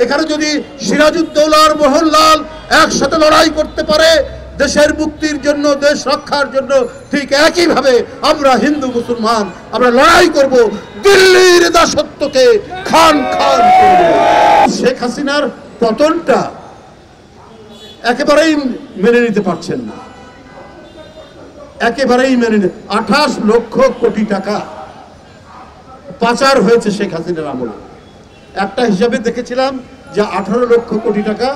এখানে যদি সিরাজউদ্দৌলার মোহনলাল একসাথে লড়াই করতে পারে দেশের মুক্তির জন্য, দেশ রক্ষার জন্য, ঠিক একইভাবে আমরা হিন্দু মুসলমান আমরা লড়াই করব, দিল্লির দাসত্বকে খান খান করব। শেখ হাসিনার পতনটা একেবারেই মেনে নিতে পারছেন না, একেবারেই মেনে নিতে। 28 লক্ষ কোটি টাকা পাচার হয়েছে শেখ হাসিনার আমলে। একটা হিসাবে দেখেছিলাম যে 18 লক্ষ কোটি টাকা,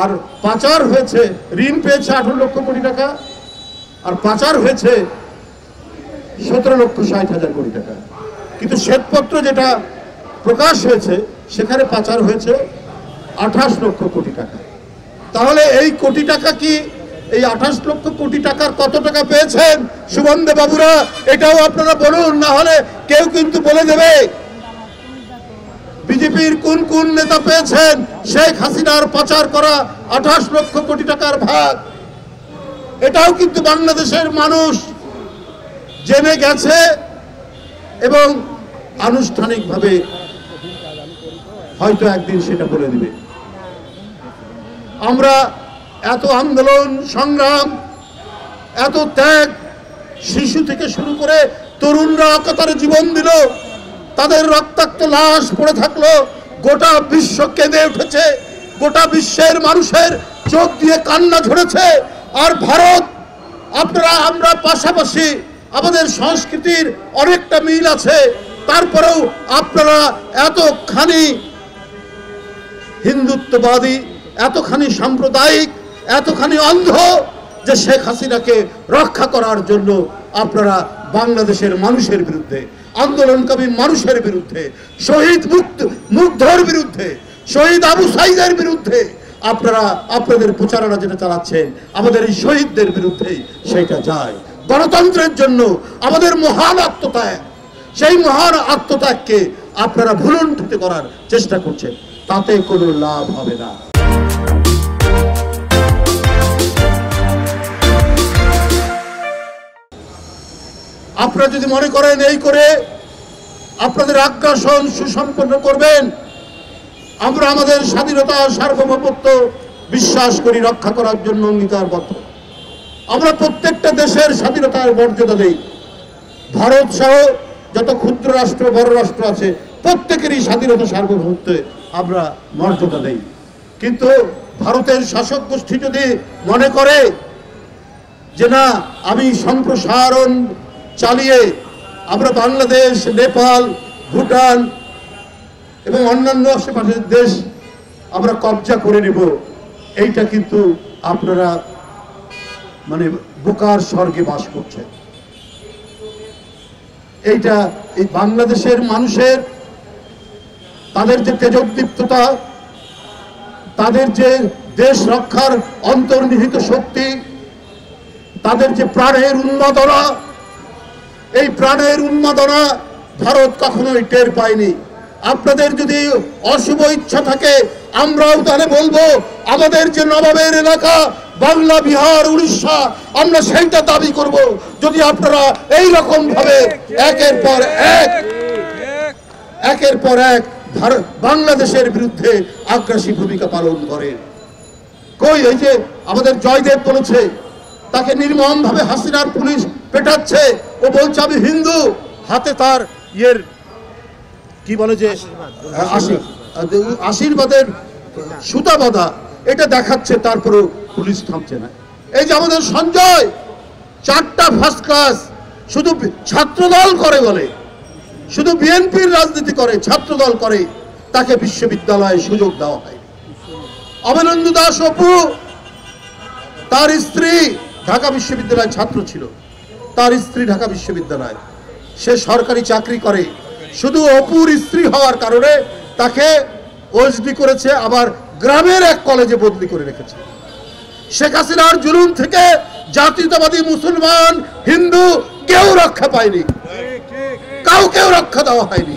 আর পাচার হয়েছে, ঋণ পেয়েছে 18 লক্ষ কোটি টাকা, আর পাচার হয়েছে 17,60,000 কোটি টাকা। কিন্তু শ্বেতপত্র যেটা প্রকাশ হয়েছে সেখানে পাচার হয়েছে 28 লক্ষ কোটি টাকা। তাহলে এই কোটি টাকা কি, এই 28 লক্ষ কোটি টাকার কত টাকা পেয়েছেন সুবন্ধে বাবুরা? এটাও আপনারা বলুন, না হলে কেউ কিন্তু বলে দেবে। বিজেপির কোন কোন নেতা পেয়েছেন শেখ হাসিনার পাচার করা 28 লক্ষ কোটি টাকার ভাগ? এটাও কিন্তু বাংলাদেশের মানুষ জেনে গেছে এবং আনুষ্ঠানিকভাবে হয়তো একদিন সেটা বলে দিবে। আমরা এত আন্দোলন সংগ্রাম, এত ত্যাগ, শিশু থেকে শুরু করে তরুণরা কাতারে জীবন দিল, তাদের রক্তাক্ত লাশ পড়ে থাকলো, গোটা বিশ্ব কেঁদে উঠেছে, গোটা বিশ্বের মানুষের চোখ দিয়ে কান্না ঝরেছে। আর ভারত, আপনারা আমরা পাশাপাশি, আমাদের সংস্কৃতির অনেকটা মিল আছে, তারপরেও আপনারা এতখানি হিন্দুত্ববাদী, এতখানি সাম্প্রদায়িক, এতখানি অন্ধ যে শেখ হাসিনাকে রক্ষা করার জন্য আপনারা বাংলাদেশের মানুষের বিরুদ্ধে, আন্দোলনকারী মানুষের বিরুদ্ধে, শহীদ মুগ্ধর বিরুদ্ধে, শহীদ আবু সাইদের বিরুদ্ধে আপনারা আপনাদের প্রচারণা যেটা চালাচ্ছেন, আমাদের এই শহীদদের বিরুদ্ধে সেটা যায়। গণতন্ত্রের জন্য আমাদের মহান আত্মত্যাগ, সেই মহান আত্মত্যাগকে আপনারা ভুলুণ্ঠিত করার চেষ্টা করছেন, তাতে কোনো লাভ হবে না। আপনারা যদি মনে করেন এই করে আপনাদের আগ্রাসন সুসম্পন্ন করবেন, আমরা আমাদের স্বাধীনতা সার্বভৌমত্ব বিশ্বাস করি, রক্ষা করার জন্য অঙ্গীকারবদ্ধ। আমরা প্রত্যেকটা দেশের স্বাধীনতার মর্যাদা দেই। ভারত সহ যত ক্ষুদ্র রাষ্ট্র বড় রাষ্ট্র আছে প্রত্যেকেরই স্বাধীনতা সার্বভৌমত্বে আমরা মর্যাদা দেই। কিন্তু ভারতের শাসক গোষ্ঠী যদি মনে করে যে না, আমি সম্প্রসারণ চালিয়ে আমরা বাংলাদেশ, নেপাল, ভুটান এবং অন্যান্য আশেপাশের দেশ আমরা কবজা করে নেব, এইটা কিন্তু আপনারা মানে বোকার স্বর্গে বাস করছেন। এইটা এই বাংলাদেশের মানুষের, তাদের যে তেজোদ্দীপ্ততা, তাদের যে দেশ রক্ষার অন্তর্নিহিত শক্তি, তাদের যে প্রাণের উন্মাদনা, এই প্রাণের উন্মাদনা ভারত কখনোই টের পায়নি। আপনাদের যদি অশুভ ইচ্ছা থাকে আমরাও তাহলে বলবো, আমাদের যে নবাবের এলাকা বাংলা, বিহার, উড়িষ্যা, আমরা সেইটা দাবি করব। যদি আপনারা এই রকম ভাবে একের পর এক বাংলাদেশের বিরুদ্ধে আগ্রাসী ভূমিকা পালন করেন। কই এই যে আমাদের জয়দেব বলেছে, তাকে নির্মম ভাবে হাসিনার পুলিশ পেটাচ্ছে, ও বলছে আমি হিন্দু, হাতে তার ইয়ের কি বলে যে আশীর্বাদের সুতা বাঁধা, এটা দেখাচ্ছে, তারপরেও পুলিশ থামছে না। এই যে আমাদের সঞ্জয় 4টা ফার্স্ট ক্লাস, শুধু ছাত্রদল করে বলে, শুধু বিএনপির রাজনীতি করে, ছাত্রদল করে, তাকে বিশ্ববিদ্যালয়ে সুযোগ দেওয়া হয়। অবনীন্দ্র দাস অপু, তার স্ত্রী ঢাকা বিশ্ববিদ্যালয়ের ছাত্র ছিল, তার স্ত্রী ঢাকা বিশ্ববিদ্যালয়, সে সরকারি চাকরি করে, শুধু অপুর স্ত্রী হওয়ার কারণে তাকে ওএসডি করেছে, আবার গ্রামের এক কলেজে বদলি করে রেখেছে। শেখ হাসিনার জুলুম থেকে জাতীয়তাবাদী মুসলমান, হিন্দু কেউ রক্ষা পায়নি, কাউকেও রক্ষা দেওয়া হয়নি।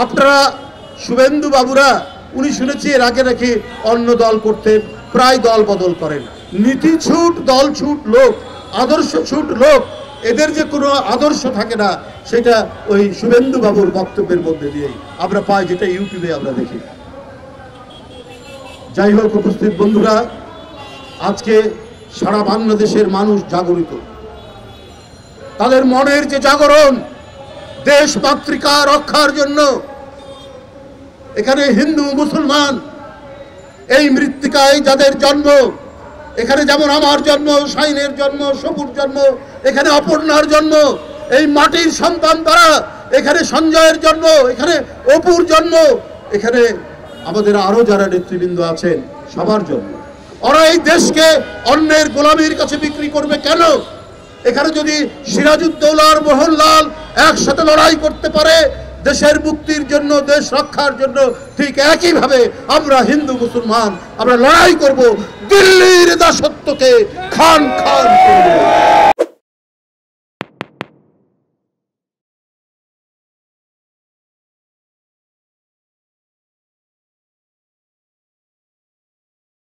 আপনারা শুভেন্দু বাবুরা, উনি শুনেছি এর আগে নাকি অন্য দল করতে প্রায় দল বদল করেন। নীতি ছুট, দল ছুট লোক, আদর্শ ছুট লোক, এদের যে কোনো আদর্শ থাকে না, সেটা ওই শুভেন্দু বাবুর বক্তব্যের মধ্যে দিয়েই আমরা পাই, যেটা ইউটিউবে আমরা দেখি। যাই হোক, উপস্থিত বন্ধুরা, আজকে সারা বাংলাদেশের মানুষ জাগরিত। তাদের মনের যে জাগরণ, দেশ মাতৃকা রক্ষার জন্য, এখানে হিন্দু মুসলমান এই মৃত্তিকায় যাদের জন্ম, এখানে যেমন আমার জন্ম, শাইনের জন্ম, সবুর জন্ম, এখানে অপর্ণার জন্ম, এই মাটির সন্তান তারা, এখানে সঞ্জয়ের জন্ম, এখানে অপুর জন্ম, এখানে আমাদের আরো যারা নেতৃবৃন্দ আছেন সবার জন্য। ওরা এই দেশকে অন্যের গোলামীর কাছে বিক্রি করবে কেন? এখানে যদি সিরাজউদ্দৌলা আর মোহনলাল একসাথে লড়াই করতে পারে দেশের মুক্তির জন্য, দেশ রক্ষার জন্য, ঠিক একইভাবে আমরা হিন্দু মুসলমান আমরা লড়াই করব দিল্লির দাসত্বকে খান খান করব।